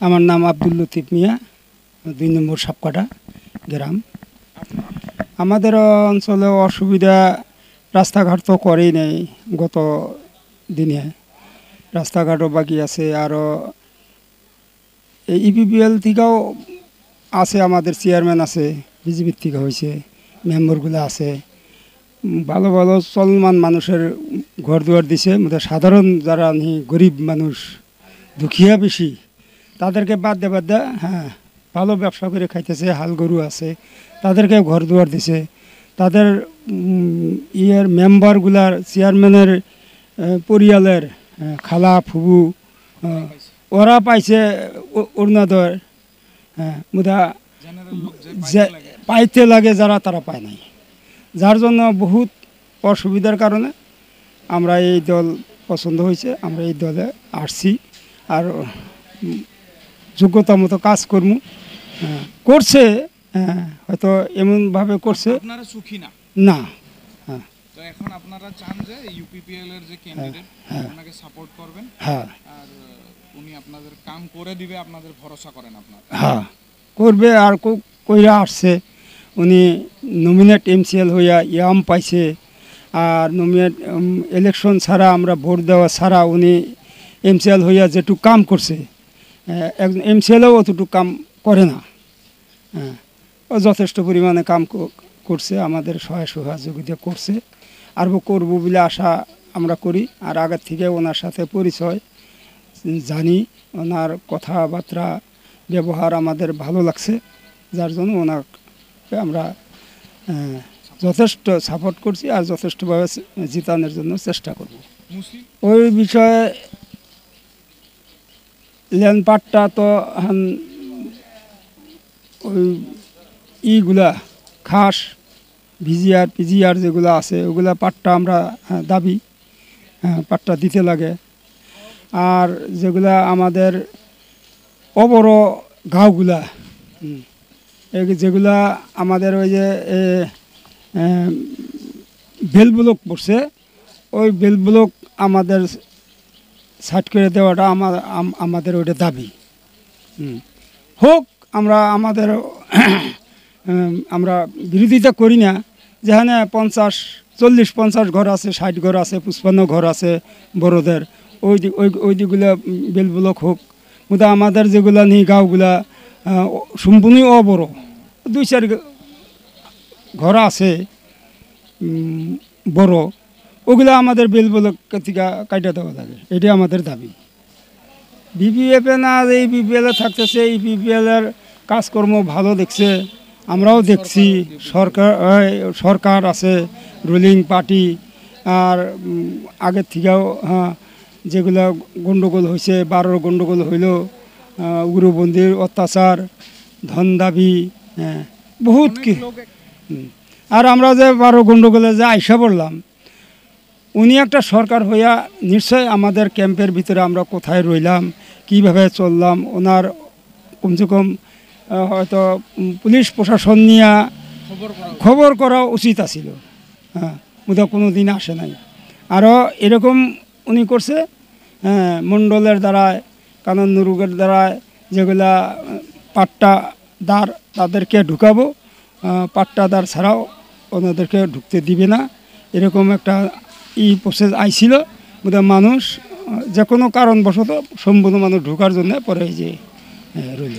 আমার নাম আব্দুল লতিফ মিয়া, ২ নম্বর সাপকাটা গ্রাম। আমাদের অঞ্চলে অসুবিধা রাস্তাঘাট তো করেই নেই, গত দিনে রাস্তাঘাটও বাকি আছে। আরও ইপিপিএল থেকেও আছে, আমাদের চেয়ারম্যান আছে, বিজেপির থেকে হয়েছে, মেম্বারগুলো আছে। ভালো ভালো চলমান মানুষের ঘর দুয়ার দিছে। সাধারণ যারা গরিব মানুষ, দুঃখিয়া বেশি, তাদেরকে বাদ দে হ্যাঁ ভালো ব্যবসা করে খাইতেছে, হাল গরু আছে, তাদেরকে ঘর দুয়ার দিছে। তাদের মেম্বারগুলার, চেয়ারম্যানের পরিয়ালের খালা ফুবু ওরা পাইছে অরুণোদয়। হ্যাঁ মুদা পাইতে লাগে যারা, তারা পায় নাই, যার জন্য বহুত অসুবিধার কারণে আমরা এই দল পছন্দ হয়েছে, আমরা এই দলে আসছি। আর যোগ্যতা মতো কাজ করবো, করছে, হয়তো এমনভাবে করছে। আপনারা সুখী না? না। তো এখন আপনারা চান যে ইউপিপিএল এর যে ক্যান্ডিডেট, ওনাকে সাপোর্ট করবেন। হ্যাঁ, আর উনি আপনাদের কাম করে দিবে, আপনাদের ভরসা করেন আপনারা? হ্যাঁ করবে, আর কইরা আসছে। উনি নমিনেট এমসিএল হইয়া ইয়াম পাইছে। আর নমিনেট ইলেকশন ছাড়া, আমরা ভোট দেওয়া ছাড়া উনি এমসিএল হইয়া যেটুকু কাম করছে, একজন এমসিএলও অতটুকু কাম করে না। হ্যাঁ, ও যথেষ্ট পরিমাণে কাম করছে, আমাদের সহযোগিতা করছে, আরও করবো বলে আশা আমরা করি। আর আগের থেকে ওনার সাথে পরিচয় জানি, ওনার কথাবার্তা ব্যবহার আমাদের ভালো লাগছে, যার জন্য ওনাকে আমরা যথেষ্ট সাপোর্ট করছি আর যথেষ্টভাবে জিতানোর জন্য চেষ্টা করব। ওই বিষয়ে ল্যান্ডপাটটা তো ওই ইগুলা খাস ভিজিআর পিজিআর যেগুলো আছে, ওগুলা পাট্টা আমরা দাবি, পাট্টা দিতে লাগে। আর যেগুলা আমাদের অবড় গাঁওগুলা, যেগুলা আমাদের ওই যে বেল ব্লক পড়ছে, ওই বেল ব্লক আমাদের সাইড করে দেওয়াটা আমাদের ওইটা দাবি হোক। আমরা বিরোধিতা করি না, যেখানে 40-50 ঘর আছে, 60 ঘর আছে, 55 ঘর আছে বড়দের, ওই দিকগুলো বেল ব্লক হোক। কিন্তু আমাদের যেগুলা নিয়ে গাঁওগুলা সম্পূর্ণই অবড়, 2-4 ঘর আছে বড়, ওগুলা আমাদের বেল ব্লক থেকে কাটা দেওয়া লাগে, এটাই আমাদের দাবি। বিপিএফে না, এই বিপিএলে থাকতেছে, এই বিপিএলের কাজকর্ম ভালো দেখছে, আমরাও দেখছি। সরকার আছে, রুলিং পার্টি। আর আগের থেকেও যেগুলো গণ্ডগোল হয়েছে, 12 গণ্ডগোল হইল, উগ্রপন্থীর অত্যাচার, ধন দাবি, বহুত কি। আর আমরা যে 12 গণ্ডগোলে যে আইসা পড়লাম, উনি একটা সরকার হইয়া নিশ্চয় আমাদের ক্যাম্পের ভিতরে আমরা কোথায় রইলাম, কিভাবে চললাম, ওনার কমসে কম হয়তো পুলিশ প্রশাসন নিয়ে খবর করা উচিত আছিল। হ্যাঁ, ওটা কোনো দিন আসে নাই। আরও এরকম উনি করছে মণ্ডলের দ্বারায়, কানন নুরুগের দ্বারায়, যেগুলা পাট্টাদার তাদেরকে ঢুকাবো, পাট্টাদার ছাড়াও ওনাদেরকে ঢুকতে দিবে না, এরকম একটা প্রসেস আইছিল। বোধহয় মানুষ যে কোনো কারণবশত সম্পূর্ণ মানুষ ঢোকার জন্য পরে যে রইল।